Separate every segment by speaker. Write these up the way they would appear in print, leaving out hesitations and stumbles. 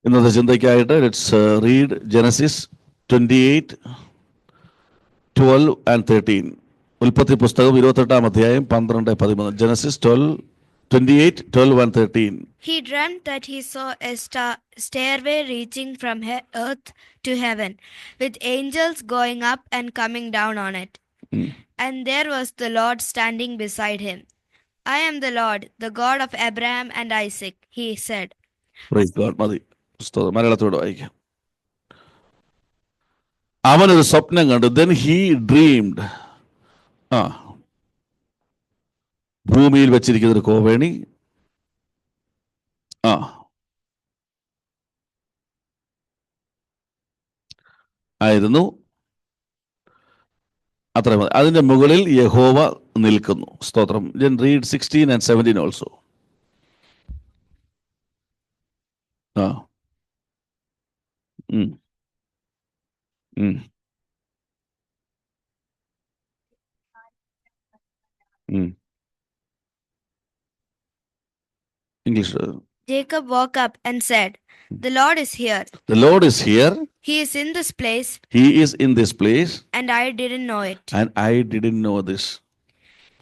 Speaker 1: ഇന്നത്തെ ചിന്തയ്ക്കായിട്ട് let's read Genesis 28:12-13. ഉൽപ്പത്തി പുസ്തകം 28-ാം അധ്യായം 12-13. Genesis 28:12-13.
Speaker 2: He dreamt that he saw a stairway reaching from earth to heaven, with angels going up and coming down on it. And there was the Lord standing beside him. I am the Lord, the God of Abraham and Isaac, he said.
Speaker 1: Praise God. മതി. പുസ്തകം മലയാളത്തോടെ വായിക്കാം. അവനൊരു സ്വപ്നം കണ്ടു. Then he dreamed. ഭൂമിയിൽ വെച്ചിരിക്കുന്ന ഒരു കോവേണി ആയിരുന്നു. അത്ര അതിന്റെ മുകളിൽ യഹോവ നിൽക്കുന്നു. സ്തോത്രം. Then read 16 and 17 also. English.
Speaker 2: Jacob woke up and said, "The Lord is here.
Speaker 1: The Lord is here.
Speaker 2: He is in this place.
Speaker 1: He is in this place.
Speaker 2: And I didn't know it."
Speaker 1: And I didn't know this.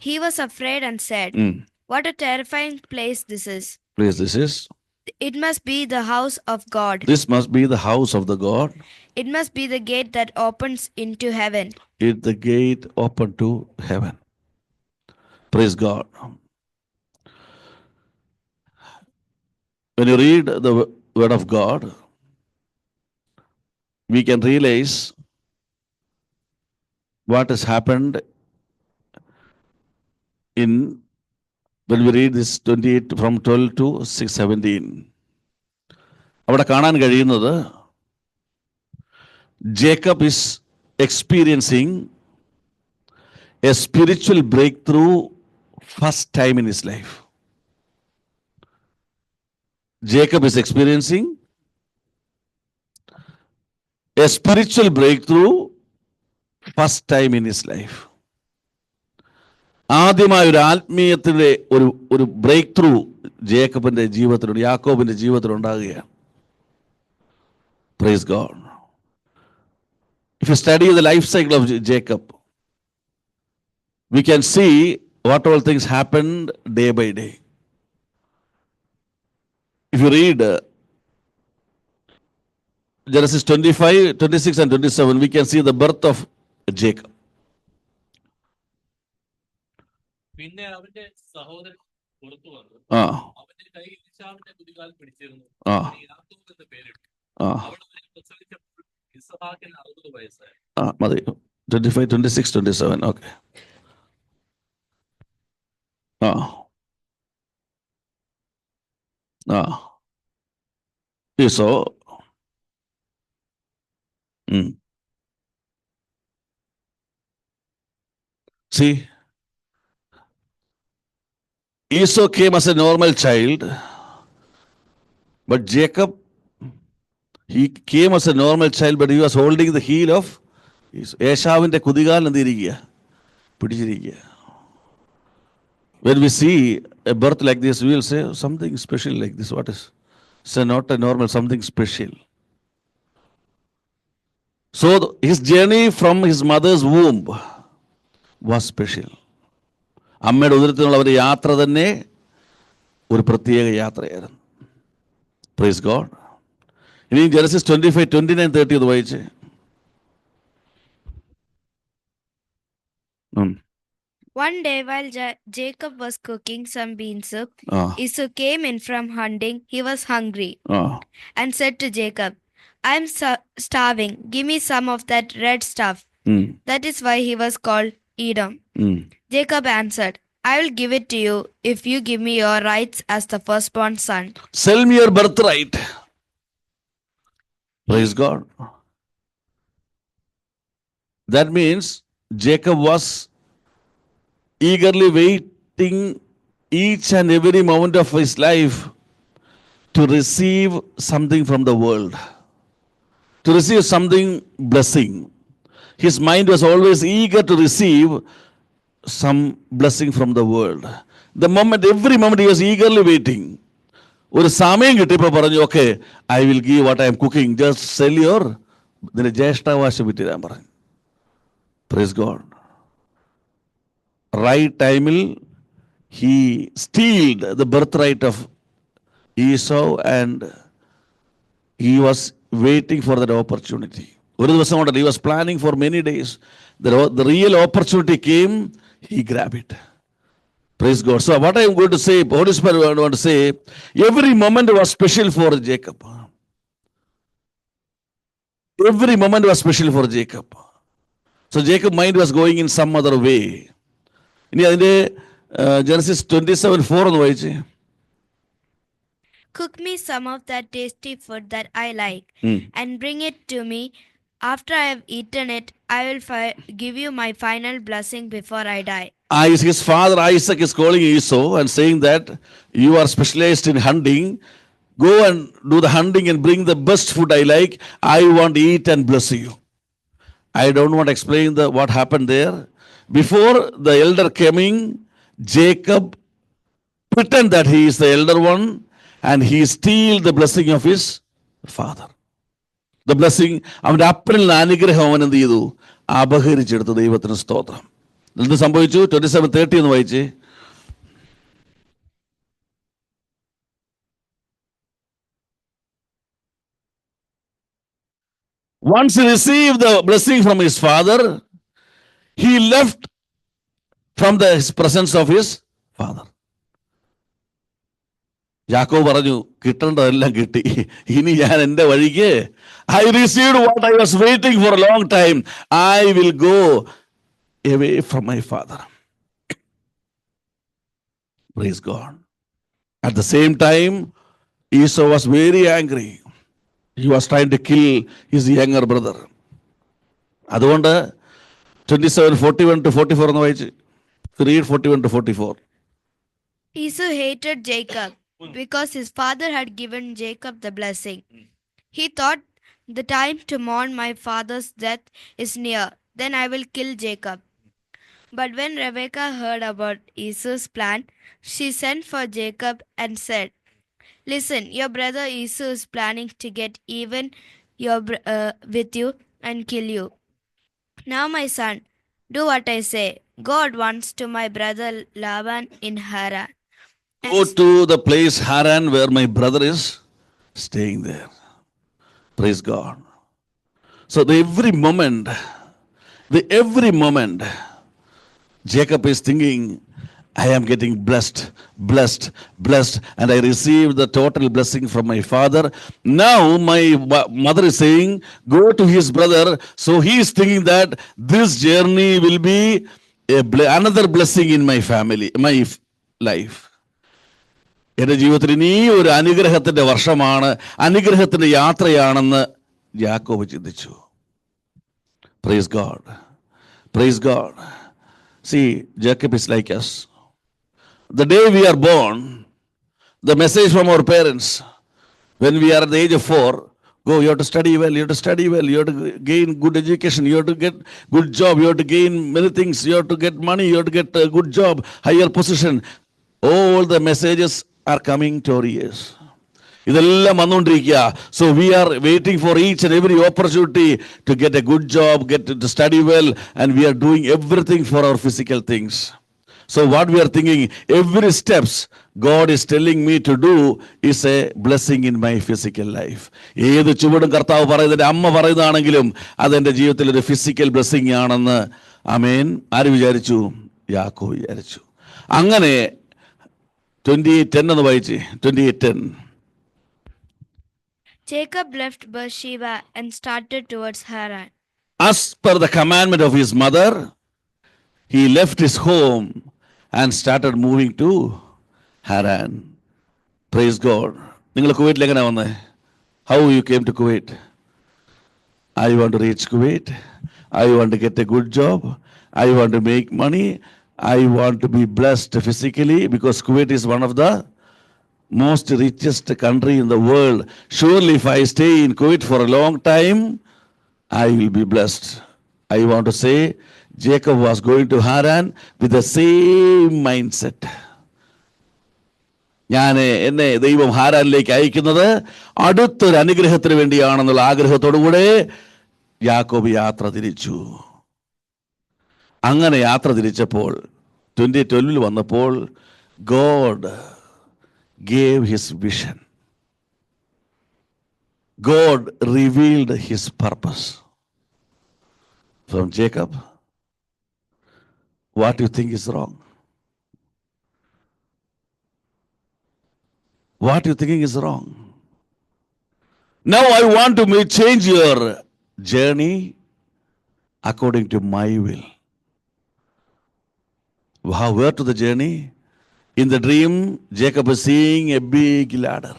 Speaker 2: He was afraid and said, "What a terrifying place this is.
Speaker 1: This is.
Speaker 2: It must be the house of God.
Speaker 1: This must be the house of the God.
Speaker 2: It must be the gate that opens into heaven."
Speaker 1: It's the gate open to heaven. Praise God. When you read the word of God, we can realize what has happened when we read this 28 from 12 to 17. അവിടെ കാണാൻ കഴിയുന്നത് Jacob is experiencing a spiritual breakthrough first time in his life. Jacob is experiencing a spiritual breakthrough first time in his life. ആദ്യമായ ഒരു ആത്മീയത്തിൻ്റെ ഒരു break through ജേക്കബിന്റെ ജീവിതത്തിലുണ്ട്, യാക്കോബിന്റെ ജീവിതത്തിലുണ്ടാകുകയാണ്. Praise God. If you study the life cycle of Jacob, we can see what all things happened day by day. If you read Genesis 25, 26 and 27, we can see the birth of Jacob.
Speaker 3: പിന്നെ അവന്റെ സഹോദരൻ പുറത്തു വന്നു. അവന്റെ കയ്യിൽ ഈശാവിന്റെ കുതികാൽ പിടിച്ചിരുന്നു. യാക്കോബ് എന്ന് പേരിട്ടു. അവൾ അവനെ പ്രസവിച്ചപ്പോൾ ഇസ്ഹാക്കിന് 60 വയസ്സായി.
Speaker 1: മതി. 25, 26, 27. Okay. Esau. See, Esau came as a normal child, but Jacob, he came as a normal child, but he was holding the heel of Eshavinte kudigal endirikka pidichirikka. When we see a birth like this, we will say something special like this. What is? So not a normal, something special. So his journey from his mother's womb was special. അമ്മയുടെ ഉദരത്തിനുള്ള അവരുടെ യാത്ര തന്നെ ഒരു പ്രത്യേക യാത്രയായിരുന്നു. Praise God. ഇനി Genesis 25, 29, 30 ഒന്ന് വായിച്ചേ.
Speaker 2: One day while Jacob was cooking some bean soup, Esau came in from hunting. He was hungry and said to Jacob, "I'm starving. Give me some of that red stuff." That is why he was called Edom. Jacob answered, "I will give it to you if you give me your rights as the firstborn son."
Speaker 1: Sell me your birthright. Praise God. That means Jacob was eagerly waiting each and every moment of his life to receive something from the world, to receive something blessing. His mind was always eager to receive some blessing from the world. The moment, every moment he was eagerly waiting. ഒരു സമയം കിട്ടിയപ്പോൾ പറഞ്ഞു, okay, I will give what I M cooking, just cell your, ഇതിന്റെ ജ്യേഷ്ഠാവകാശം വിറ്റുതരാൻ പറഞ്ഞു. Praise God. Right ടൈമിൽ he stealed the birthright of Esau and he was waiting for that opportunity. ഒരു ദിവസം കൊണ്ടല്ല, he was planning for many days. The real opportunity came, he grabbed it. Praise God. So what I am going to say, Holy Spirit I want to say, every moment was special for Jacob. Every moment was special for Jacob. So Jacob mind was going in some other way. ഇനി അതിന്റെ Genesis 27:4 ഒന്ന് വായിച്ചേ.
Speaker 2: Cook me some of that tasty food that I like and bring it to me. After I have eaten it, I will give you my final blessing before I die.
Speaker 1: His father Isaac is calling Esau and saying that you are specialized in hunting. Go and do the hunting and bring the best food I like. I want to eat and bless you. I don't want to explain what happened there. Before the elder coming, Jacob pretend that he is the elder one and he steal the blessing of his father. The blessing, അവന്റെ അപ്പനിൽ അനുഗ്രഹം അവൻ എന്ത് ചെയ്തു? അപഹരിച്ചെടുത്തു. ദൈവത്തിന് സ്തോത്രം. എന്ത് സംഭവിച്ചു? 27:30 എന്ന് വായിച്ചേ. Once he received the blessing from his father, he left from the presence of his father. യാക്കോബ് പറഞ്ഞു, കിട്ടേണ്ടതെല്ലാം കിട്ടി, ഇനി ഞാൻ എൻ്റെ വഴിക്ക്, I received what I was waiting for a long time. I will go away from my father. Praise God. At the same time, Esau was very angry. He was trying to kill his younger brother. അതുകൊണ്ട് 27:41-44 എന്ന് വായിച്ച്. Read 41-44.
Speaker 2: Esau hated Jacob because his father had given Jacob the blessing. He thought, the time to mourn my father's death is near. Then I will kill Jacob. But when Rebekah heard about Esau's plan, she sent for Jacob and said, listen, your brother Esau is planning to get even with you and kill you. Now, my son, do what I say. God wants to my brother Laban in Haran.
Speaker 1: Go to the place Haran where my brother is staying there. Praise God. So every moment, Jacob is thinking, I am getting blessed, and I received the total blessing from my father. Now my mother is saying, go to his brother. So he is thinking that this journey will be another blessing in my family, my life. എൻ്റെ ജീവിതത്തിൽ ഇനി ഒരു അനുഗ്രഹത്തിൻ്റെ വർഷമാണ്, അനുഗ്രഹത്തിൻ്റെ യാത്രയാണെന്ന് യാക്കോബ് ചിന്തിച്ചു. Praise God. Praise God. See, Jacob is like us. The day we are born, the message from our parents, when we are at the age of 4, go, you have to study well, you have to study well, you have to gain good education, you have to get good job, you have to gain many things, you have to get money, you have to get a good job, higher position. All the messages are coming to our ears. ഇതെല്ലാം വന്നുകൊണ്ടിരിക്കുക. So we are waiting for each and every opportunity to get a good job, to study well, and we are doing everything for our physical things. So what we are thinking, every steps God is telling me to do is a blessing in my physical life. ഏത് ചുവടും കർത്താവ് പറയുന്നത്, അമ്മ പറയുന്നതാണെങ്കിലും അതെൻ്റെ ജീവിതത്തിൽ ഒരു physical blessing ആണെന്ന് ആമേൻ ആര് വിചാരിച്ചു? യാക്കോബ് വിചാരിച്ചു. അങ്ങനെ 28:10 എന്ന് വായിച്ച്. 28:10.
Speaker 2: Jacob left Beersheba and started towards Haran.
Speaker 1: As per the commandment of his mother, he left his home and started moving to Haran. Praise God. നിങ്ങൾ കുവൈറ്റിൽ എങ്ങനെ വന്നേ? How you came to Kuwait? I want to reach Kuwait. I want to get a good job. I want to make money. I want to be blessed physically because Kuwait is one of the most richest country in the world. Surely if I stay in Kuwait for a long time, I will be blessed. I want to say Jacob was going to Haran with the same mindset. എന്നെ ദൈവം ഹാരാനിലേക്ക് അയക്കുന്നത് അടുത്തൊരു അനുഗ്രഹത്തിന് വേണ്ടിയാണെന്നുള്ള ആഗ്രഹത്തോടുകൂടെ യാക്കോബ് യാത്ര തിരിച്ചു. അങ്ങനെ യാത്ര തിരിച്ചപ്പോൾ 2012 വന്നപ്പോൾ God gave his vision. God revealed his purpose from Jacob. What do you think is wrong? What are you thinking is wrong? Now I want to change your journey according to my will. How? Where to the journey? In the dream, Jacob is seeing a big ladder.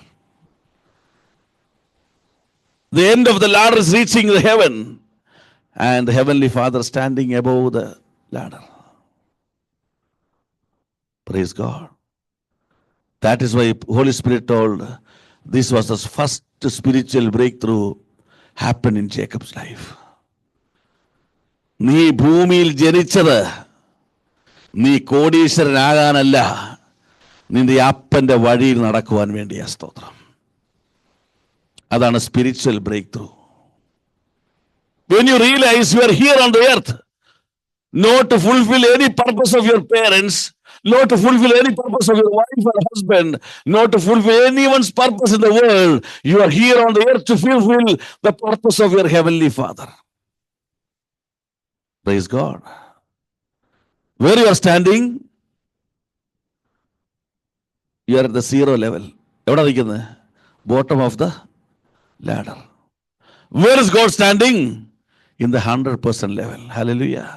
Speaker 1: The end of the ladder is reaching the heaven, and the heavenly Father standing above the ladder. Praise God. That is why Holy Spirit told this was the first spiritual breakthrough happened in Jacob's life. നീ ഭൂമിയിൽ ജനിച്ചത് നീ കോടീശ്വരനാകാനല്ല, നിന്റെ അപ്പന്റെ വഴിയിൽ നടക്കുവാൻ വേണ്ടിയാ. സ്തോത്രം. അതാണ് spiritual breakthrough. When you realize you are here on the earth not to fulfill any purpose of your parents, not to fulfill any purpose of your wife or husband, not to fulfill anyone's purpose in the world, you are here on the earth to fulfill the purpose of your heavenly Father. Praise God. Where you are standing, you are at the 0 level. എവിടെ നിൽക്കുന്നത്? Bottom of the ladder. Where is God standing? In the 100% level. Hallelujah.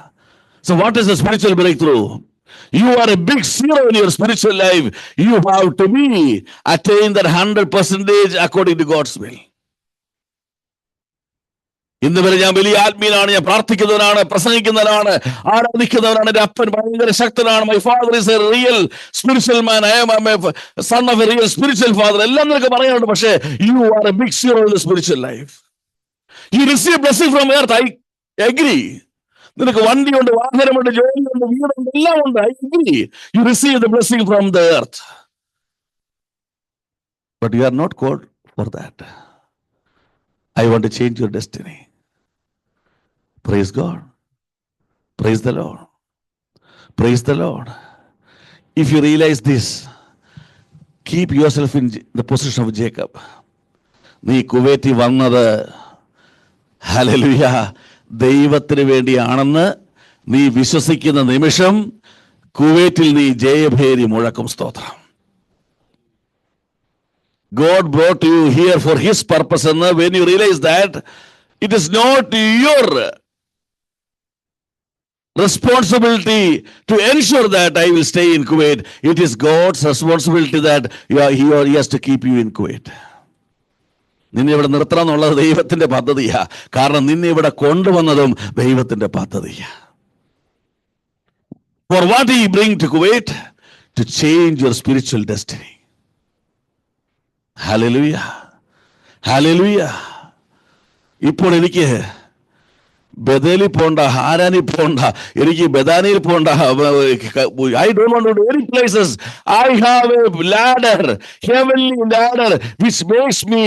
Speaker 1: So what is the spiritual breakthrough? You are a big zero in your spiritual life. You have to be attain that 100% according to God's will. ഇന്ന് വരെ ഞാൻ വലിയ ആത്മീയനാണ്, ഞാൻ പ്രാർത്ഥിക്കുന്നവനാണ്, പ്രസംഗിക്കുന്നവനാണ്, ആരാധിക്കുന്നവനാണ്, എൻ്റെ അപ്പൻ ഭയങ്കര ശക്തനാണ്, my father is a real spiritual man, I am a son of a real spiritual father, എല്ലാം നിനക്ക് പറയാനുണ്ട്. പക്ഷേ you are a big zero in the spiritual life. You receive blessing from earth, I agree. നിനക്ക് വണ്ടിയുണ്ട്, വാഹനമുണ്ട്, ജോലിയുണ്ട്, വീടുണ്ട്, എല്ലാം ഉണ്ട്, I agree. You receive the blessing from the earth, but you are not called for that. I want to change your destiny. Praise God. Praise the Lord. Praise the Lord. If you realize this, keep yourself in the position of Jacob. നീ കുവൈറ്റിൽ വന്നത് hallelujah ദൈവത്തിന് വേണ്ടിയാണെന്ന് നീ വിശ്വസിക്കുന്ന നിമിഷം കുവൈറ്റിൽ നീ ജയഭേരി മുഴക്കും. സ്തോത്രം. God brought you here for his purpose, and when you realize that it is not your responsibility to ensure that I will stay in Kuwait, it is God's responsibility that he has to keep you in Kuwait. നിന്നെ ഇവിടെ നിർത്തണം എന്നുള്ളത് ദൈവത്തിന്റെ പദ്ധതിയാ. കാരണം നിന്നെ ഇവിടെ കൊണ്ടുവന്നതും ദൈവത്തിന്റെ പദ്ധതിയാ. For what he bring to Kuwait? To change your spiritual destiny. Hallelujah. Hallelujah. ഇപ്പോൾ എനിക്ക് ബദലിൽ പോണ്ട, ഹാരാനിൽ പോണ്ട, എനിക്ക് ബദാനിയിൽ പോണ്ട. I don't want to do any places. I have a ladder, heavenly ladder, which makes me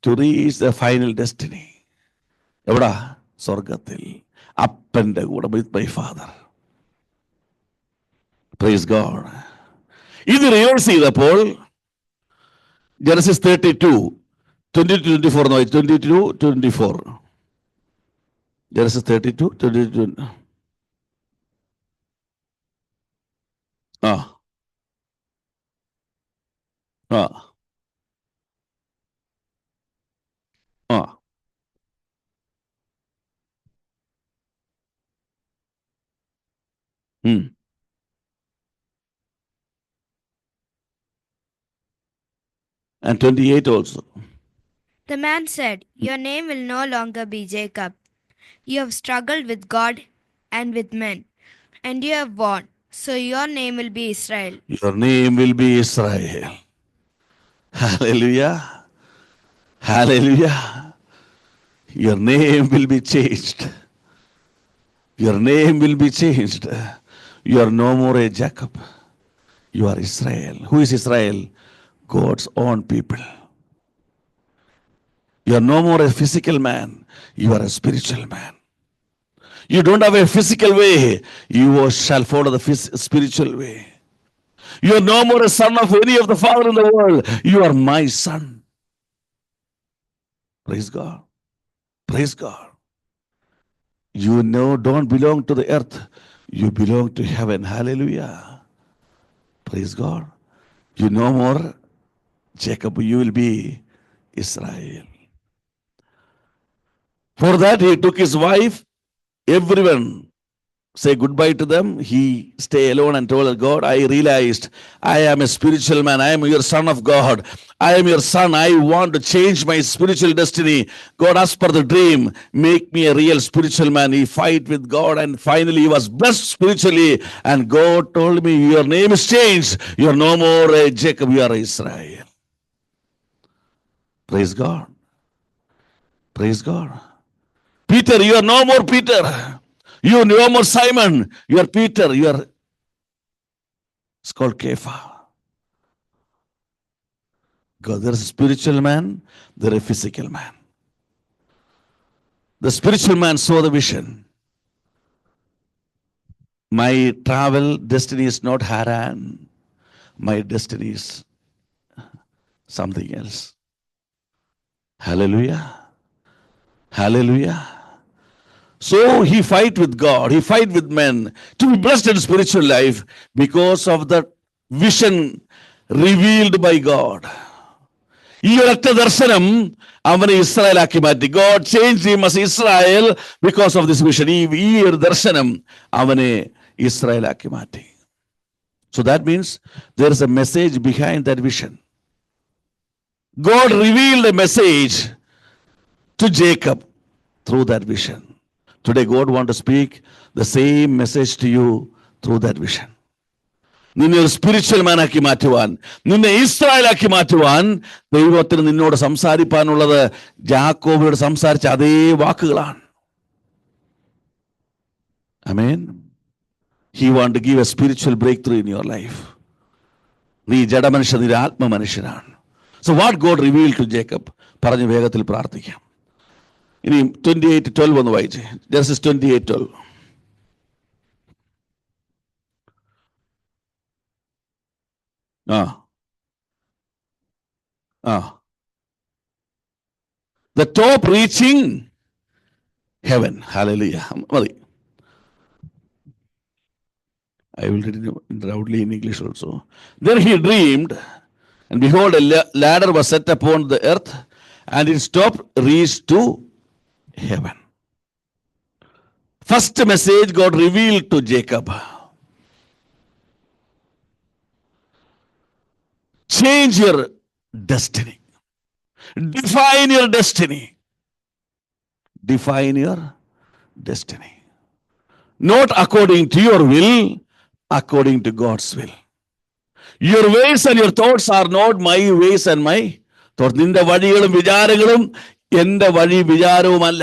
Speaker 1: to reach the final destiny. എവിടാ? സ്വർഗത്തിൽ അപ്പന്റെ കൂടെ with my father. Praise God. ഇത് റിവേഴ്സ് ചെയ്തപ്പോൾ Genesis 32 20-24 നോക്കി. 22-24. Genesis 32-22. Ah. And 28 also.
Speaker 2: The man said, "Your name will no longer be Jacob. You have struggled with God and with men, and you have won. So your name will be Israel."
Speaker 1: Your name will be Israel. Hallelujah. Hallelujah. Your name will be changed. Your name will be changed. You are no more a Jacob. You are Israel. Who is Israel? God's own people. You are no more a physical man, you are a spiritual man. You don't have a physical way, you shall follow the spiritual way. You are no more a son of any of the father in the world, you are my son. Praise God. Praise God. You don't belong to the earth, you belong to heaven. Hallelujah. Praise God. You no more Jacob, you will be Israel. For that he took his wife, everyone say goodbye to them. He stay alone and told God, I realized I am a spiritual man. I am your son of God. I am your son. I want to change my spiritual destiny. God asked for the dream, make me a real spiritual man. He fight with God and finally he was blessed spiritually. And God told me, your name is changed. You are no more a Jacob, you are Israel. Praise God. Praise God. Peter, you are no more Peter. You are no more Simon. You are Peter. You are, it's called Kepha. God, there is a spiritual man, there is a physical man. The spiritual man saw the vision. My travel destiny is not Haran. My destiny is something else. Hallelujah. Hallelujah. So he fight with God, he fight with men to be blessed in spiritual life because of the vision revealed by God. ഈ ഒരൊറ്റ ദർശനം അവനെ ഇസ്രായേലാക്കി മാറ്റി. God changed him as Israel because of this vision. ഈ ഒരു ദർശനം അവനെ ഇസ്രായേലാക്കി മാറ്റി. So that means there is a message behind that vision. God revealed a message to Jacob through that vision. Today God wants to speak the same message to you through that vision. നിന്നെ ഒരു spiritual മാനാക്കി മാറ്റുവാൻ, നിന്നെ ഇസ്രായേലാക്കി മാറ്റുവാൻ ദൈവത്തിന് നിന്നോട് സംസാരിപ്പാനുള്ളത് യാക്കോബിനോട് സംസാരിച്ച അതേ വാക്കുകളാണ്. ആമേൻ. He want to give a spiritual breakthrough in your life. നീ ജഡമനുഷ്യൻ, നീ ആത്മമനുഷ്യനാണ്. So what God revealed to Jacob, പറഞ്ഞു വേഗത്തിൽ പ്രാർത്ഥിക്കാം. ഇനി 28:12 ഒന്ന് വായിച്ചേ. Genesis 28:12. The top reaching heaven. Hallelujah. മതി. I will read it loudly in English also. Then he dreamed, and behold, a ladder was set upon the earth, and its top reached to heaven. First message God revealed to Jacob. Change your destiny. Define your destiny. Define your destiny. Not according to your will, according to God's will. Your ways and your thoughts are not my ways and my thoughts. നിന്റെ വഴികളും വിചാരങ്ങളും എന്റെ വഴി വിചാരവുമല്ല.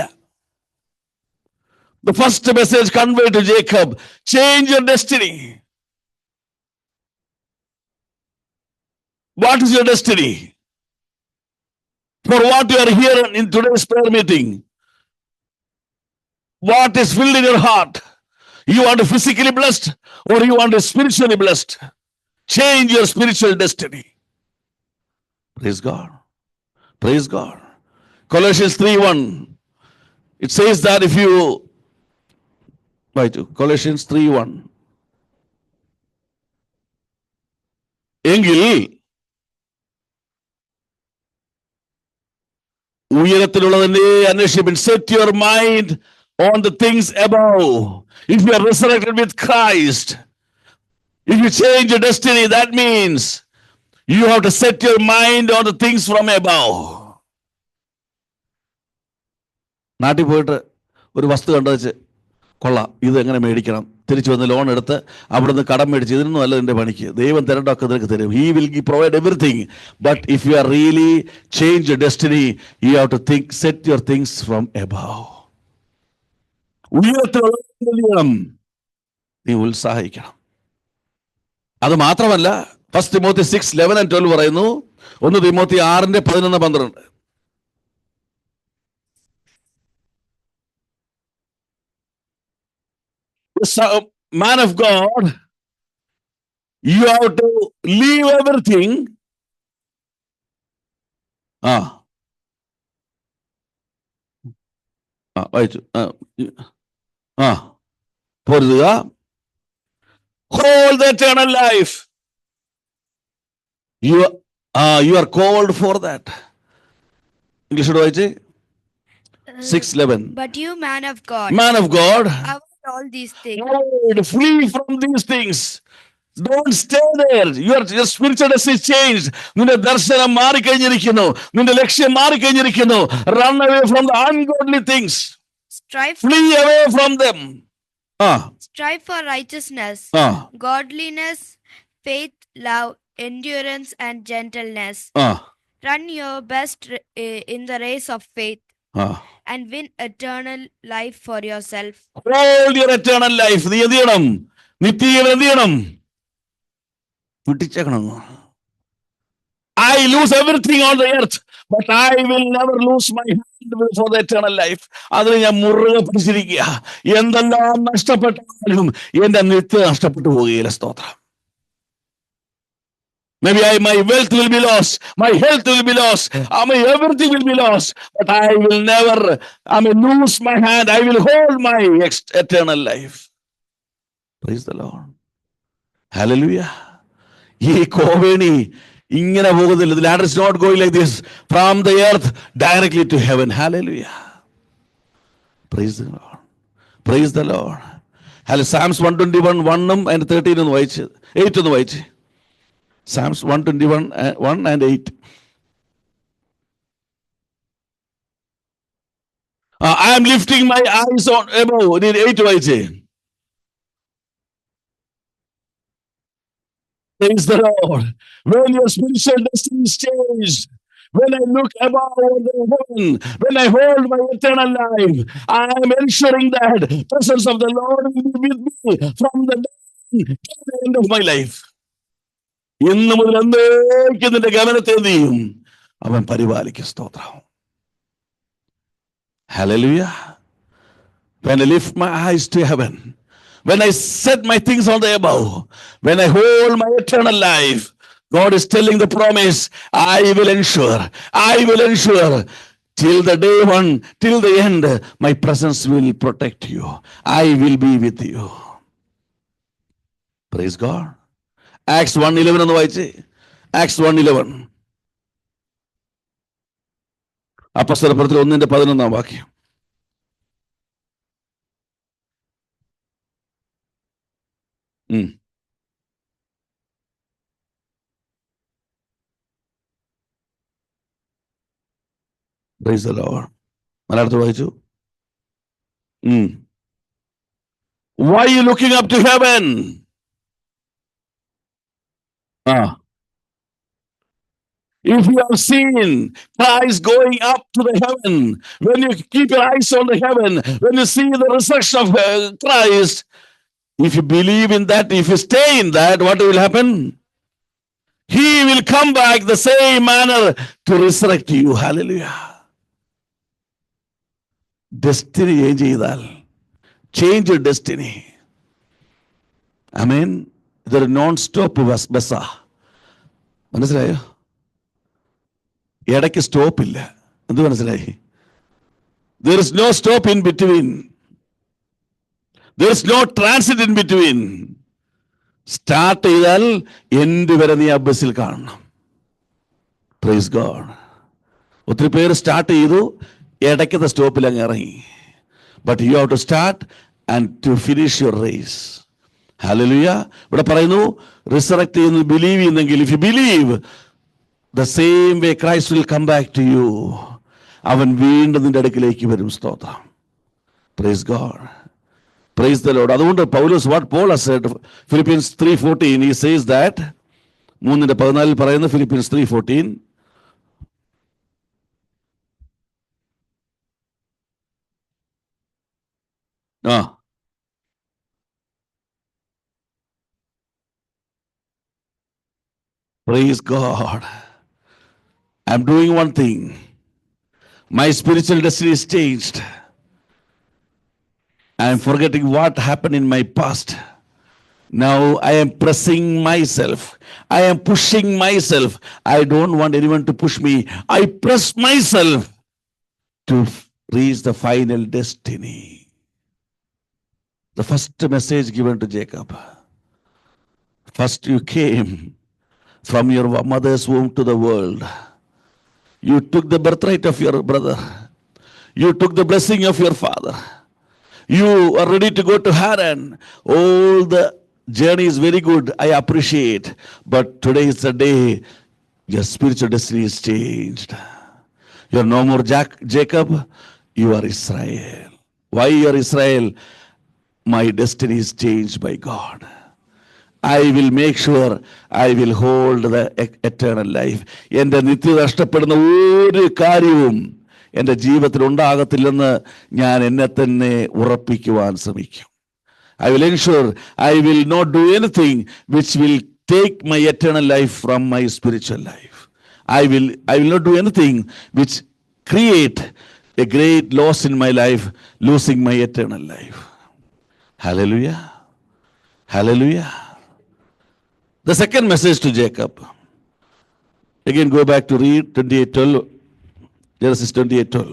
Speaker 1: The first message conveyed to Jacob, change your destiny. What is your destiny? For what you are here in today's prayer meeting? What is filled in your heart? You want to physically blessed or you want to spiritually blessed? Change your spiritual destiny. Praise God. Praise God. Colossians 3:1. It says that if you write Colossians 3:1. എങ്കിൽ ഉയരത്തിലുള്ളതിനെ അന്വേഷിപ്പിൻ. Set your mind on the things above. If you are resurrected with Christ, if you change your destiny, that means you have to set your mind on the things from above. നാട്ടിൽ പോയിട്ട് ഒരു വസ്തു കണ്ടുവച്ച് കൊള്ളാം, ഇത് എങ്ങനെ മേടിക്കണം, തിരിച്ചു വന്ന് ലോൺ എടുത്ത് അവിടെ നിന്ന് കടം മേടിച്ച്, ഇതിനൊന്നും അല്ല എൻ്റെ പണിക്ക്, ദൈവം തരേണ്ടതൊക്കെ നിനക്ക് തരും. He will provide everything. But if you are really change your destiny, you have to think, set your things from above. ഉയരത്തിലുള്ള നീ ഉത്സാഹിക്കണം. അത് മാത്രമല്ല, 1 Timothy 6:11 and 12 പറയുന്നു, 1 Timothy 6:11-12. Man of God, you have to leave everything. വായിച്ചു. പൊരുതുക. Hold the eternal life. You are called for that. English വായിച്ചേ. 6:11.
Speaker 2: But you, man of God, avoid all these things.
Speaker 1: Flee from these things. Don't stay there. Your spiritual is changed. നിന്റെ ദർശനം മാറിക്കഴിഞ്ഞിരിക്കുന്നു. നിന്റെ ലക്ഷ്യം മാറിക്കഴിഞ്ഞിരിക്കുന്നു. Run away from the ungodly things. Flee away from them.
Speaker 2: Strive for righteousness, godliness, faith, love, endurance, and gentleness. Run your best in the race of faith and win eternal life for yourself.
Speaker 1: Hold your eternal life. നീ എന്ത് ചെയ്യണം? നിത്യജീവൻ എന്ത് ചെയ്യണം? പിടിച്ചേക്കണം. I lose everything on the earth, but I will never lose my hand for the eternal life. അതിന് ഞാൻ മുറുകെ പിടിച്ചിരിക്കുക. എന്തെല്ലാം നഷ്ടപ്പെട്ടാലും എന്റെ നിത്യം നഷ്ടപ്പെട്ടു പോവുകയില്ല. സ്തോത്രം. Maybe my wealth will be lost, my health will be lost, everything will be lost, but I will never lose my hand. I will hold my eternal life. Praise the Lord. Hallelujah. ഈ കോവേണി ഇങ്ങനെ പോകുന്നില്ല. The ladder is not going like this from the earth directly to heaven. Hallelujah. Praise the Lord. Praise the Lord. Psalms 121 1 and 13 ഒന്ന് വായിച്ച് 8 ഒന്ന് വായിച്ച്. Psalms 121 1 and 8. I am lifting my eyes on above. 8 വായിച്ച്. Praise the Lord. When your spiritual destiny is changed, when I look above the heaven, when I hold my eternal life, I am ensuring that the presence of the Lord will be with me from the beginning to the end of my life. ഇന്ന് മുതൽ എന്നേക്കും നിന്റെ ഗമനത്തെ എന്ത് ചെയ്യും? അവൻ പരിപാലിക്കും. സ്തോത്രം. Hallelujah. When I lift my eyes to heaven, when I set my things on the above, when I hold my eternal life, God is telling the promise, I will ensure till the day one, till the end, my presence will protect you. I will be with you. Praise God. Acts 1:11 എന്ന് വായിച്ചേ. Acts 1:11. അപ്പോസ്തലപ്രവൃത്തി 1:11 വാക്യം. Praise the Lord. മലയാളത്തിൽ വായിച്ചു. Why are you looking up to heaven? If you have seen Christ going up to the heaven, when you keep your eyes on the heaven, when you see the resurrection of Christ, if you believe in that, if you stay in that, what will happen? He will come back the same manner to resurrect you. Hallelujah. Destiny change ചെയ്താൽ, change your destiny. Amen. ഇതൊരു non stop ബസ്സാ. മനസ്സിലായോ? ഇടയ്ക്ക് stop ഇല്ല. എന്ത് മനസ്സിലായി? There is no stop in between. There is no transit in between. Start ചെയ്താൽ end വരെ നീ ആ ബസ്സിൽ കാണണം. Praise God. ഒത്തിരി പേര് സ്റ്റാർട്ട് ചെയ്തു, ഇടയ്ക്കത്തെ സ്റ്റോപ്പിൽ അങ്ങ് ഇറങ്ങി. But you have to start and to finish your race. Hallelujah. ഇവിടെ പറയുന്നു റിസറക്ട് ചെയ്യുന്നു, ബിലീവ് ചെയ്യുന്നെങ്കിൽ, if you believe, the same way Christ will come back to you. അവൻ വീണ്ടും നിന്റെ അടുക്കിലേക്ക് വരും. സ്തോത്രം. Praise God. Praise the Lord. അതുകൊണ്ട് പൗലോസ്, what Paul has said, Philippians 3:14, he says that 3:14 പറയുന്നു, Philippians 3:14. Praise God. I'm doing one thing. My spiritual destiny is changed. I'm forgetting what happened in my past. Now I am pressing myself. I am pushing myself. I don't want anyone to push me. I press myself to reach the final destiny. The first message given to Jacob. First you came from your mother's womb to the world. You took the birthright of your brother. You took the blessing of your father. You are ready to go to Haran. All the journey is very good. I appreciate. But today is the day your spiritual destiny is changed. You are no more Jacob. You are Israel. Why you are Israel? My destiny is changed by God. I will make sure I will hold the eternal life. എൻ്റെ നിത്യത നഷ്ടപ്പെടുന്ന ഒരു കാര്യവും എൻ്റെ ജീവിതത്തിൽ ഉണ്ടാകത്തില്ലെന്ന് ഞാൻ എന്നെ തന്നെ ഉറപ്പിക്കുവാൻ ശ്രമിക്കും. I will ensure I will not do anything which will take my eternal life from my spiritual life. I will not do anything which create a great loss in my life, losing my eternal life. Hallelujah. Hallelujah. The second message to Jacob. Again, go back to read 28:12. Genesis 28:12.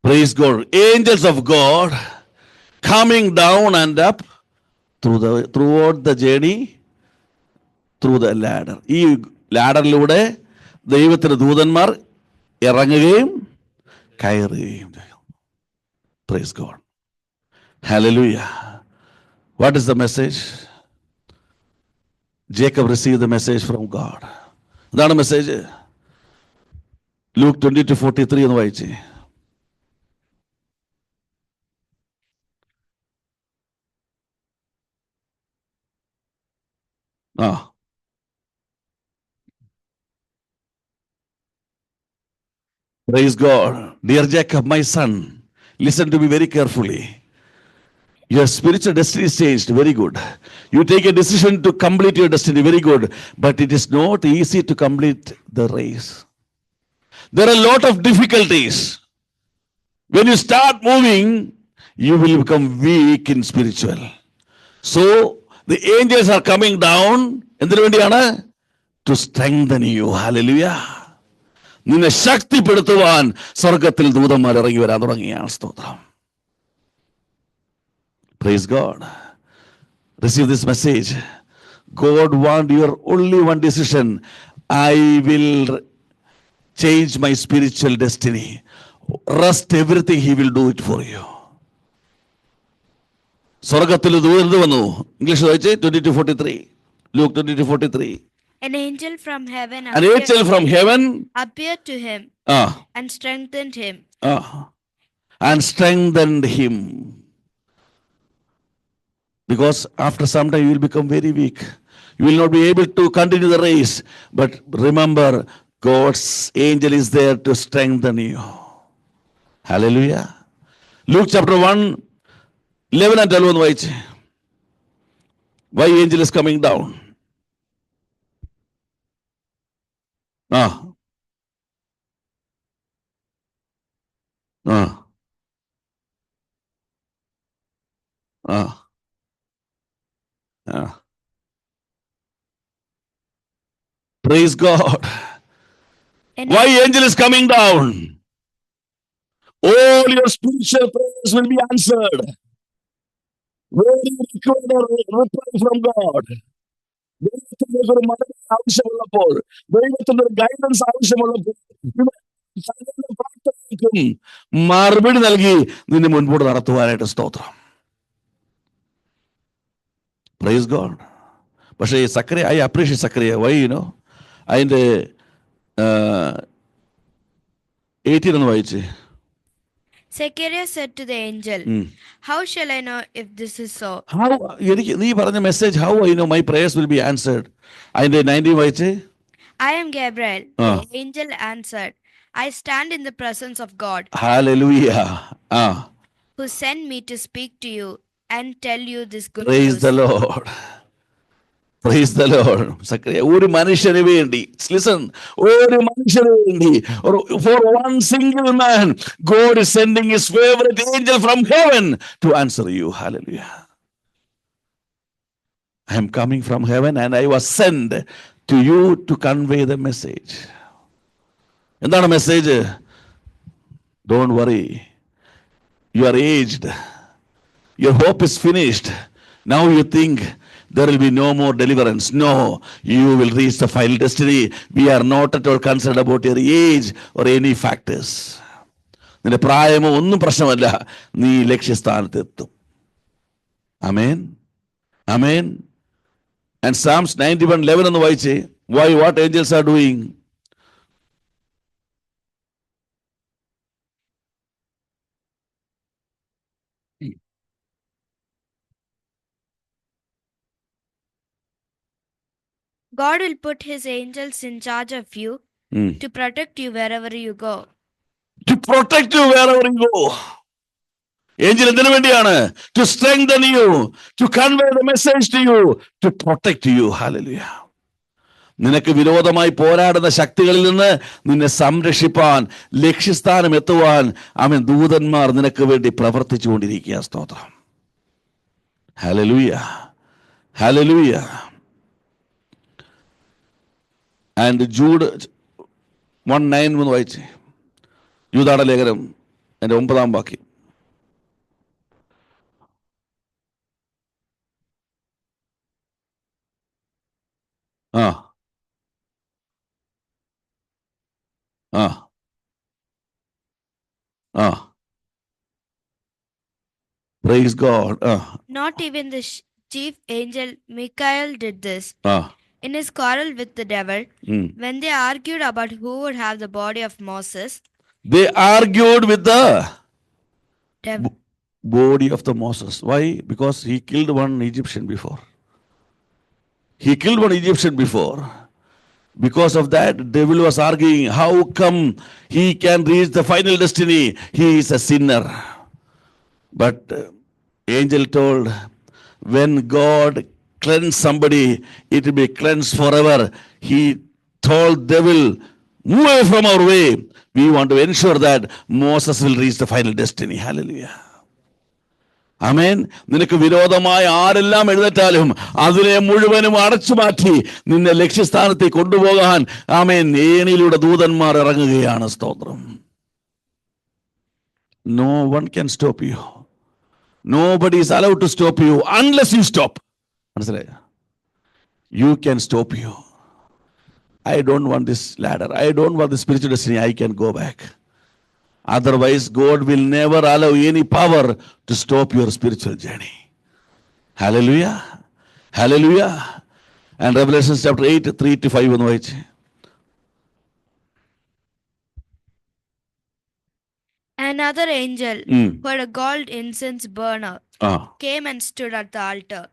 Speaker 1: Praise God. Angels of God coming down and up throughout the journey through the ladder. ഈ ലാഡറിലൂടെ ദൈവത്തിന്റെ ദൂതന്മാർ ഇറങ്ങുകയും കയറുകയും ചെയ്യും. Praise God. Hallelujah. What is the message? Jacob received the message from God. എന്താണ് message? Luke 20-43 എന്ന് വായിച്ചേ. Praise God. Dear Jacob, my son, listen to me very carefully. Your spiritual destiny is changed. Very good. You take a decision to complete your destiny. Very good. But it is not easy to complete the race. There are a lot of difficulties. When you start moving, you will become weak in spiritual. So, the angels are coming down. എന്തിനു വേണ്ടിയാണ്? To strengthen you. Hallelujah. നിന്നെ ശക്തിപ്പെടുത്തുവാൻ സ്വർഗത്തിൽ ദൂതന്മാർ ഇറങ്ങി വരാൻ തുടങ്ങിയാണ്. സ്തോത്രം. Praise God. Receive this message. God wants your only one decision. I will change my spiritual destiny. Rest everything, He will do it for you. സ്വർഗത്തിൽ ദൂതൻ വന്നു. ഇംഗ്ലീഷ് വായിച്ചേ 22:43. Luke 22:43.
Speaker 2: An angel from heaven appeared to him and strengthened him.
Speaker 1: And strengthened him. Because after some time you will become very weak. You will not be able to continue the race. But remember, God's angel is there to strengthen you. Hallelujah. Luke chapter 1:11 and 12. Why angel is coming down? Praise God. Why angel is coming down? All your spiritual prayers will be answered. Where you require a reply from God. ദൈവത്തിന്റെ ഒരു മറുപടി ആവശ്യമുള്ളപ്പോൾ, ദൈവത്തിന്റെ ഒരു guidance ആവശ്യമുള്ളപ്പോൾ മറുപടി നൽകി നിന്നെ മുൻപോട്ട് നടത്തുവാനായിട്ട് സ്തോത്രം. Praise God. പക്ഷേ Zacharia, I appreciate Zacharia. Why, അതിന്റെ 18 ഒന്ന് വായിച്ചേ.
Speaker 2: Zechariah said to the angel, how shall I know if this is so?
Speaker 1: നീ പറഞ്ഞ message, how I know my prayers will be answered. അതിന്റെ 19 വായിച്ചേ.
Speaker 2: I am Gabriel. The angel answered, I stand in the presence of God.
Speaker 1: Hallelujah.
Speaker 2: Who sent me to speak to you and tell you this good
Speaker 1: Praise
Speaker 2: news.
Speaker 1: the Lord. Praise the Lord. ഒരു മനുഷ്യന് വേണ്ടി, listen, ഒരു മനുഷ്യന് വേണ്ടി, for one single man, God is sending his favorite angel from heaven to answer you. Hallelujah. I am coming from heaven and I was sent to you to convey the message. എന്താണ് message? Don't worry. You are aged. Your hope is finished. Now you think there will be no more deliverance. No, you will reach the final destiny. We are not at all concerned about your age or any factors. നിന്റെ പ്രായമോ ഒന്നും പ്രശ്നമല്ല, നീ ലക്ഷ്യസ്ഥാനത്തെത്തും. Amen. Amen. And Psalms 91:11 എന്ന് വായിച്ചേ. Why, what angels are doing?
Speaker 2: God will put his angels in charge of you to protect you wherever you go.
Speaker 1: To protect you wherever you go. Angel എന്തിനു വേണ്ടിയാണ്? To strengthen you, to convey the message to you, to protect you. Hallelujah. നിനക്ക് വിരോധമായി പോരാടുന്ന ശക്തികളിൽ നിന്ന് നിന്നെ സംരക്ഷിപ്പാൻ, ലക്ഷ്യസ്ഥാനം എത്തുവാൻ അവൻ ദൂതന്മാർ നിനക്ക് വേണ്ടി പ്രവർത്തിച്ചു കൊണ്ടിരിക്കുക. സ്തോത്രം. Hallelujah. Hallelujah. And Jude 1:9 എന്ന് വായിച്ചേ. യൂദായുടെ ലേഖനം എൻ്റെ 9 വാക്യം. ആ ആ ആ Praise God.
Speaker 2: Not even the chief angel Michael did this.
Speaker 1: ആ
Speaker 2: In his quarrel with the devil, when they argued about who would have the body of Moses,
Speaker 1: they argued with the
Speaker 2: devil.
Speaker 1: body of the Moses. Why? Because he killed one Egyptian before. He killed one Egyptian before. Because of that, devil was arguing, how come he can reach the final destiny? He is a sinner. But angel told, when God cleanse somebody, it will be cleansed forever. He told devil, move away from our way. We want to ensure that Moses will reach the final destiny. Hallelujah. Amen. നിനക്ക് വിരോധമായി ആരെല്ലാം എഴുന്നേറ്റാലും അതിനെ മുഴുവനും അടച്ചു മാറ്റി നിന്നെ ലക്ഷ്യസ്ഥാനത്തേക്ക് കൊണ്ടുപോകാൻ ആമേൻ ഏണിയിലൂടെ ദൂതന്മാർ ഇറങ്ങുകയാണ്. സ്തോത്രം. No one can stop you. Nobody is allowed to stop you unless you stop. മനസ്സിലായോ? You can stop you. I don't want this ladder. I don't want the spiritual destiny. I can go back. Otherwise, God will never allow any power to stop your spiritual journey. Hallelujah. Hallelujah. And Revelation chapter 8, 3-5 എന്ന് വായിച്ചേ.
Speaker 2: Another angel who had a gold incense burner came and stood at the altar.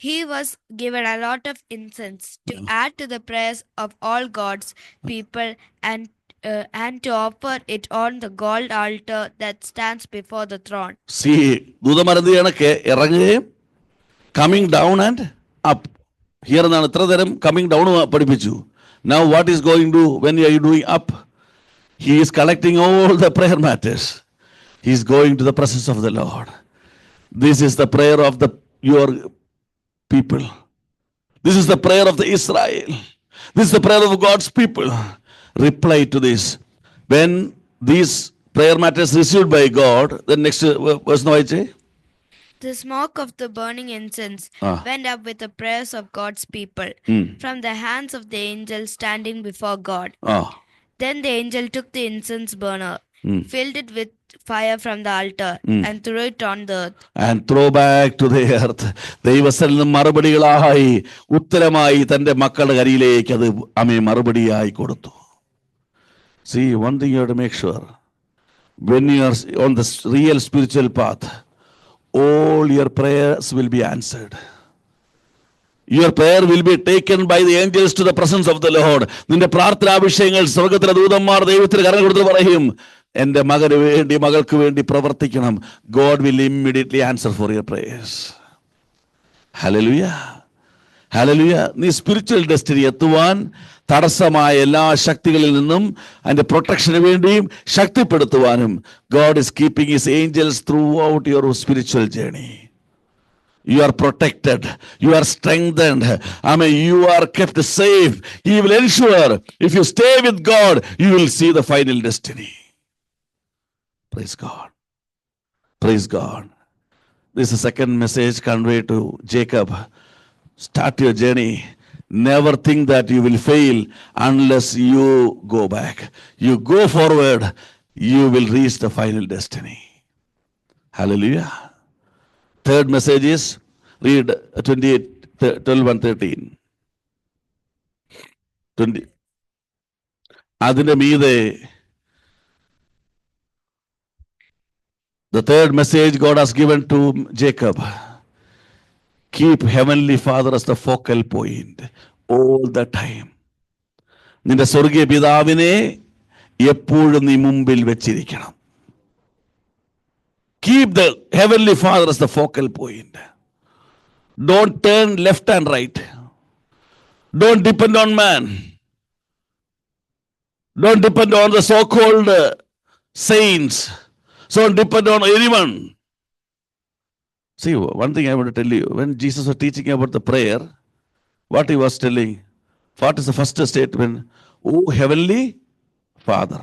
Speaker 2: He was given a lot of incense to add to the prayers of all God's people and to offer it on the gold altar that stands before the throne.
Speaker 1: See, ദൂതന്മാരെന്തിയാണൊക്കെ ഇറങ്ങുകയും coming down and up. Here എന്നാണ് ഇത്ര തരം coming down പഠിപ്പിച്ചു. Now what is going to do when you are doing up? He is collecting all the prayer matters. He is going to the presence of the Lord. This is the prayer of your people. This is the prayer of the Israel. This is the prayer of God's people. Reply to this. When these prayer matters received by God, the next verse no I say.
Speaker 2: The smoke of the burning incense went up with the prayers of God's people from the hands of the angel standing before God. Then the angel took the incense burner, filled it with fire from the altar, and threw it on the earth.
Speaker 1: And throw back to the earth. ദൈവസ്ഥലിന് മറുപടികളായി ഉത്തരമായി തന്റെ മക്കളുടെ കരയിലേക്ക് അത് അമ്മേ മറുപടിയായി കൊടുത്തു. See, one thing you have to make sure. When you are on the real spiritual path, all your prayers will be answered. Your prayer will be taken by the angels to the presence of the Lord. നിന്റെ പ്രാർത്ഥനാ വിഷയങ്ങൾ സ്വർഗ്ഗത്തിലെ ദൂതന്മാർ ദൈവത്തിന് കരം കൊടുത്ത് പറയും, എൻ്റെ മകന് വേണ്ടി മകൾക്ക് വേണ്ടി പ്രവർത്തിക്കണം. God will immediately answer for your prayers. Hallelujah, hallelujah. നീ സ്പിരിച്വൽ ഡെസ്റ്റിനി എത്തുവാൻ തടസ്സമായ എല്ലാ ശക്തികളിൽ നിന്നും അതിൻ്റെ പ്രൊട്ടക്ഷന് വേണ്ടിയും ശക്തിപ്പെടുത്തുവാനും God is keeping his angels throughout your spiritual journey. You are protected, you are strengthened, you are kept safe. He will ensure if you stay with God, you will see the final destiny. Praise God. Praise God. This is the second message conveyed to Jacob. Start your journey. Never think that you will fail unless you go back. You go forward, you will reach the final destiny. Hallelujah. Third message is, read 12 and 13. 20. അതിന്റെ മീതെ, the third message God has given to Jacob. Keep Heavenly Father as the focal point all the time. നിന്റെ സ്വർഗീയ പിതാവിനെ എപ്പോഴും നീ മുമ്പിൽ വെച്ചിരിക്കണം. Keep the Heavenly Father as the focal point. Don't turn left and right. Don't depend on man. Don't depend on the so-called saints. Don't depend on anyone. See, one thing I want to tell you. When Jesus was teaching about the prayer, what he was telling? What is the first statement? Oh, Heavenly Father.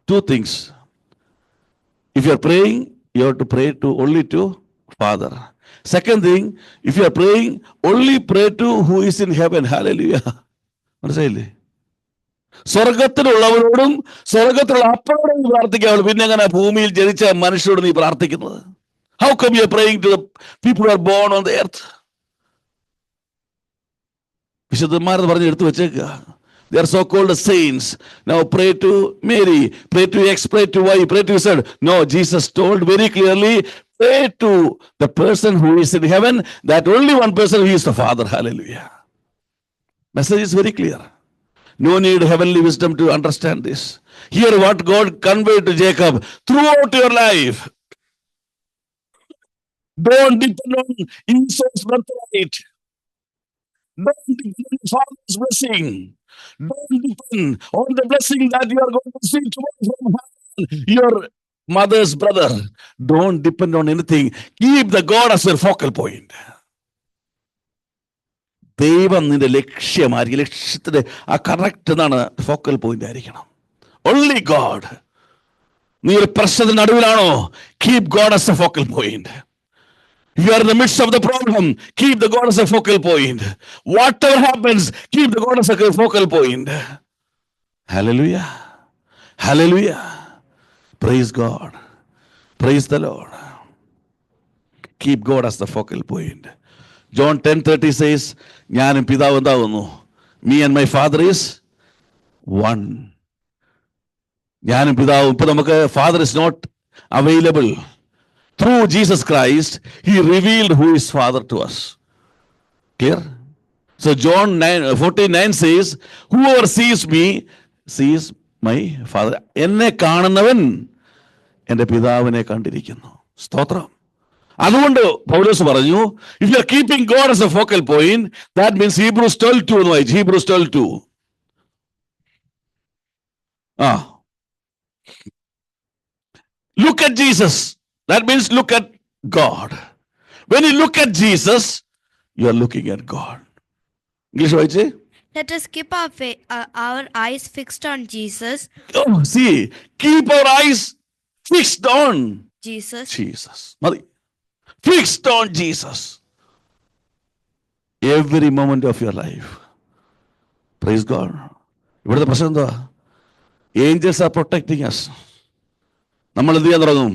Speaker 1: Two things. If you are praying, you have to pray to only to Father. Second thing, if you are praying, only pray to who is in heaven. Hallelujah. മനസ്സിലായില്ലേ? സ്വർഗത്തിലുള്ളവരോടും സ്വർഗത്തിലുള്ള അപ്പനോടും നീ പ്രാർത്ഥിക്കാവുള്ളൂ. പിന്നെ എങ്ങനെ ഭൂമിയിൽ ജനിച്ച മനുഷ്യരോട് നീ പ്രാർത്ഥിക്കുന്നത്? How come you are praying to the people who are born on the earth? വിശുദ്ധന്മാരെന്ന് പറഞ്ഞ് എടുത്തു വെച്ചേക്കുക. They are so-called saints. Now pray to Mary, pray to X, pray to Y, pray to Z. No, Jesus told very clearly, pray to the person who is in heaven, that only one person, who is the Father. Hallelujah. Message is very clear. No need heavenly wisdom to understand this. Hear what God conveyed to Jacob throughout your life. Don't depend on Esau's birthright. Don't depend on father's blessing. Don't depend on the blessing that you are going to see tomorrow from your mother's brother. Don't depend on anything. Keep the God as your focal point. ദൈവം നിന്റെ ലക്ഷ്യമായിരിക്കും. ലക്ഷ്യത്തിന്റെ ആ correct എന്നാണ് focal point ആയിരിക്കണം. Only God. നീ ഒരു പ്രശ്നത്തിന് നടുവിലാണോ? Keep God as a focal point. You are in the midst of the problem. Keep the God as a focal point. Whatever happens, keep the God as a focal point. Hallelujah. Hallelujah. Praise God. Praise the Lord. Keep God as the focal point. John 10:30 says, ഞാനും പിതാവ് എന്താകുന്നു? Me and my Father is one. ഞാനും പിതാവും. ഇപ്പൊ നമുക്ക് Father is not available. Through Jesus Christ, he revealed who is Father to us. Clear? So John 14:9 says, whoever sees me sees my Father. എന്നെ കാണുന്നവൻ എൻ്റെ പിതാവിനെ കണ്ടിരിക്കുന്നു. സ്തോത്രം. അതുകൊണ്ട് പൗലോസ് പറഞ്ഞു, if you are keeping God as a focal point, that means Hebrews 12:2 എന്ന് വായിച്ചു. Hebrews 12:2. Look at Jesus. That means look at God. When you look at Jesus, you are looking at God. English വായിച്ചേ.
Speaker 2: Let us keep our eyes fixed on Jesus.
Speaker 1: Oh, see, keep our eyes fixed on
Speaker 2: Jesus.
Speaker 1: Jesus. മതി. Fixed on Jesus. Every moment of your life. Praise God. ഇവിടുത്തെ പ്രശ്നം എന്താ? Angels are protecting us. നമ്മൾ എന്ത് ചെയ്യാൻ തുടങ്ങും?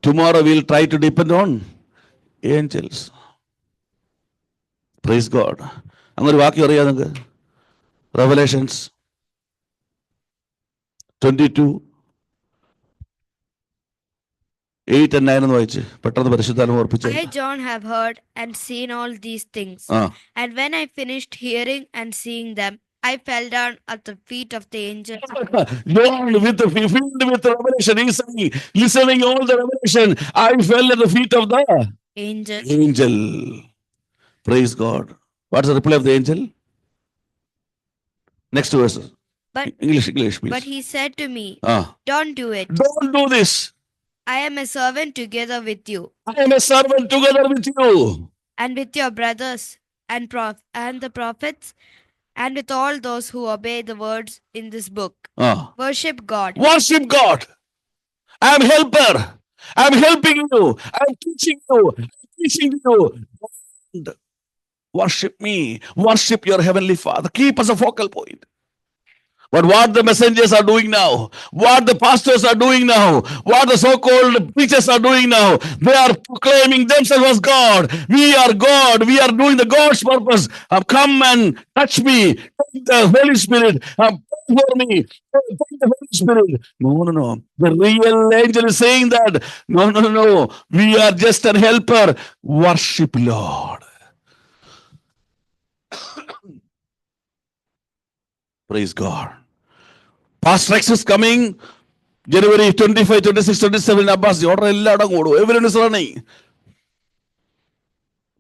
Speaker 1: Tomorrow we'll try to depend on angels. Praise God. അങ്ങനൊരു വാക്യം അറിയാം നിങ്ങൾക്ക്? Revelations 22:8 and 9 എന്ന് വായിച്ച് പെട്ടെന്ന് പരിശുദ്ധാത്മ ഓർപ്പിച്ചു.
Speaker 2: I, John, have heard and seen all these things. And when I finished hearing and seeing them, I fell down at the feet of the angel.
Speaker 1: John, filled with revelation, he's saying, listening all the revelation, I fell at the feet of the
Speaker 2: Angel.
Speaker 1: angel. Praise God. What's the reply of the angel? Next verse.
Speaker 2: But
Speaker 1: English, please.
Speaker 2: But he said to me,
Speaker 1: Ah,
Speaker 2: don't do it.
Speaker 1: don't do this.
Speaker 2: I am a servant together with you
Speaker 1: I am a servant together with you.
Speaker 2: and with your brothers and the prophets and with all those who obey the words in this book.
Speaker 1: Ah,
Speaker 2: Worship God.
Speaker 1: worship God. I am helper. I am helping you. I am teaching you. I am teaching you. And worship me. Worship your heavenly Father. Keep as a focal point. But what the messengers are doing now, what the pastors are doing now, what the so-called preachers are doing now, they are proclaiming themselves as God. We are God. We are doing the God's purpose. Come and touch me. Take the Holy Spirit. Pray for me. Take the Holy Spirit. No. The real angel is saying that. No. We are just a helper. Worship Lord. Praise God. Pastor X is coming January 25, 26, 27 in Abbas. Everyone is running.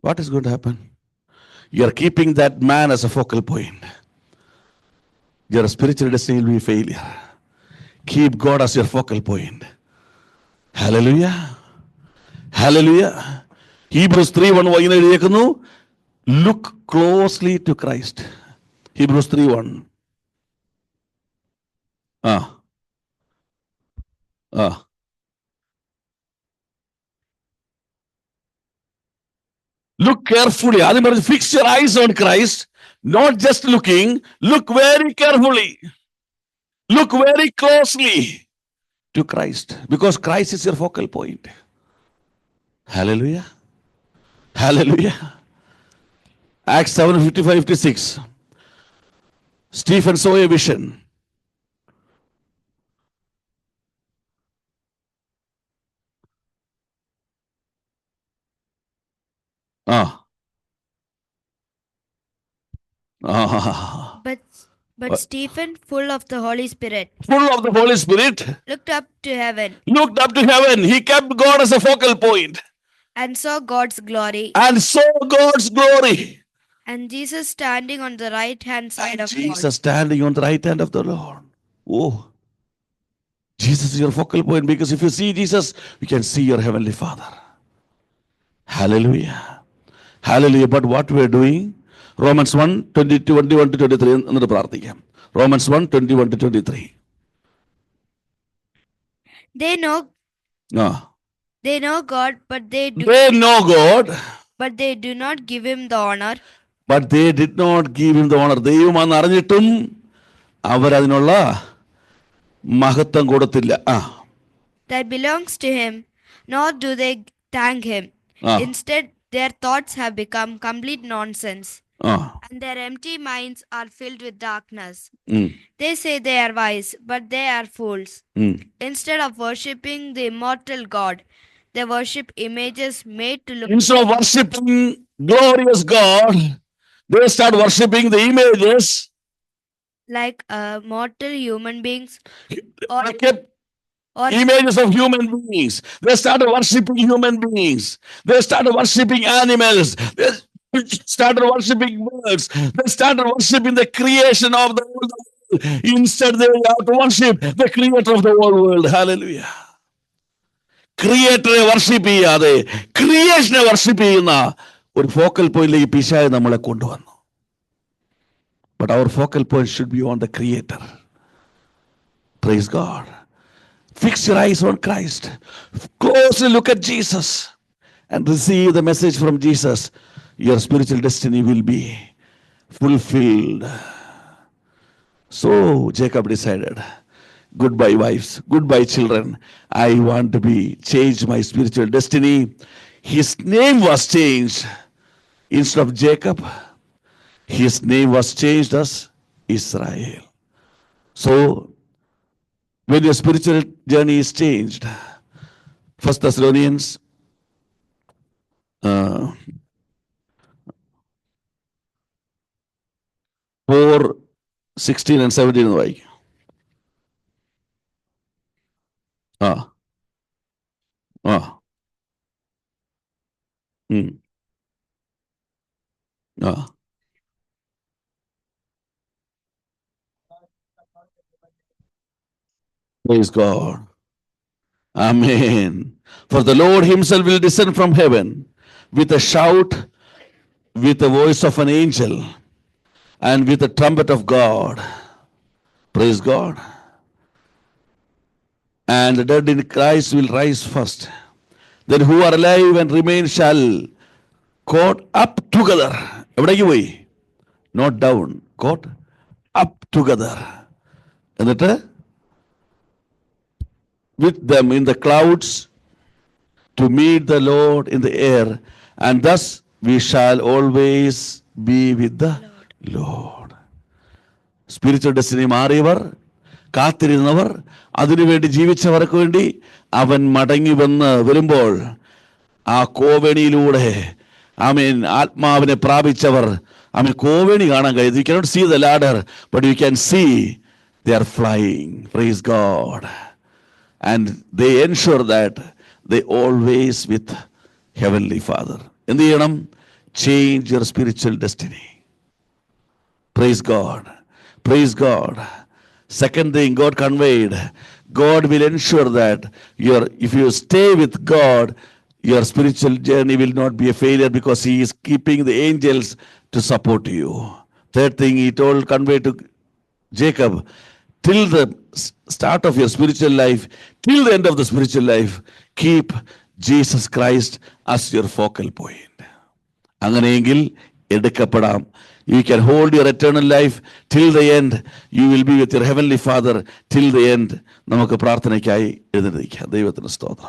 Speaker 1: What is going to happen? You are keeping that man as a focal point. Your spiritual destiny will be failure. Keep God as your focal point. Hallelujah. Hallelujah. Hebrews 3:1 look closely to Christ. Hebrews 3:1. Look carefully. Fix your eyes on Christ. Not just looking. Look very carefully. Look very closely to Christ. Because Christ is your focal point. Hallelujah. Hallelujah. Acts 7:55-56. Stephen saw a vision.
Speaker 2: But Stephen, full of the Holy Spirit,
Speaker 1: looked
Speaker 2: up to heaven.
Speaker 1: He kept God as a focal point.
Speaker 2: And saw God's glory.
Speaker 1: And
Speaker 2: Jesus standing on the right hand side of God.
Speaker 1: Jesus standing on the right hand of the Lord. Oh. Jesus is your focal point, because if you see Jesus, you can see your heavenly Father. Hallelujah. Hallelujah. But what we are doing, Romans 1:21-23. Romans 1:21-23.
Speaker 2: They know God, but they do not give him the honor.
Speaker 1: But they did not give him the honor. ദൈവമാണെന്ന് അറിഞ്ഞിട്ടും അവരതിനുള്ള മഹത്വം കൊടുത്തില്ല.
Speaker 2: That belongs to him, nor do they thank him. Instead, their thoughts have become complete nonsense, and their empty minds are filled with darkness. They say they are wise, but they are fools. Instead of worshipping the immortal God, they worship images made to look.
Speaker 1: Instead of worshipping glorious God, they start worshipping the images
Speaker 2: like mortal human beings or
Speaker 1: images of human beings. They started worshipping human beings. They started worshipping animals. They started worshipping birds. They started worshipping the creation of the world. Instead, they have to worship the creator of the whole world. Hallelujah. ക്രിയേറ്ററെ worship ചെയ്യാതെ ക്രിയേഷനെ worship ചെയ്യുന്ന ഒരു focal പോയിന്റിലേക്ക് പിശാച് നമ്മളെ കൊണ്ടുവന്നു. But our focal point should be on the Creator. Praise God. Fix your eyes on Christ. Closely look at Jesus and receive the message from Jesus. Your spiritual destiny will be fulfilled. So Jacob decided, goodbye wives, goodbye children. I want to change my spiritual destiny. His name was changed. Instead of Jacob, his name was changed as Israel. So, when your spiritual journey is changed, 1 Thessalonians 4, 16 and 17 എന്ന് വായിക്കും. ആ ആ ആ Praise God. Amen. For the Lord himself will descend from heaven with a shout, with the voice of an angel, and with the trumpet of God. Praise God. And the dead in Christ will rise first. Then who are alive and remain shall caught up together. എവിടേക്ക് പോയി? Not down, caught up together. എന്നിട്ട് with them in the clouds to meet the Lord in the air, and thus we shall always be with the Lord. Spiritual destiny മാറിയവർ, കാത്തിരുന്നവർ, അതിനുവേണ്ടി ജീവിച്ചവർക്ക് വേണ്ടി അവൻ മടങ്ങി വരുമ്പോൾ ആ കോവണിയിലൂടെ ആമേൻ ആത്മാവിനെ പ്രാപിച്ചവർ ആമേൻ കോവണി കാണാൻ കഴിയും. You cannot see the ladder, but you can see they are flying. Praise God. And they ensure that they always with Heavenly Father. എന്ത് ചെയ്യണം? Change your spiritual destiny. Praise God. Praise God. Second thing God conveyed, God will ensure that if you stay with God, your spiritual journey will not be a failure because he is keeping the angels to support you. Third thing he conveyed to Jacob, till the start of your spiritual life, till the end of the spiritual life, keep Jesus Christ as your focal point. അങ്ങനെയെങ്കിൽ എടുക്കപ്പെടാം. You can hold your eternal life till the end. You will be with your heavenly Father till the end. നമുക്ക് പ്രാർത്ഥനയ്ക്കായി എഴുന്നേൽക്കാം. ദൈവത്തിന് സ്തോത്രം.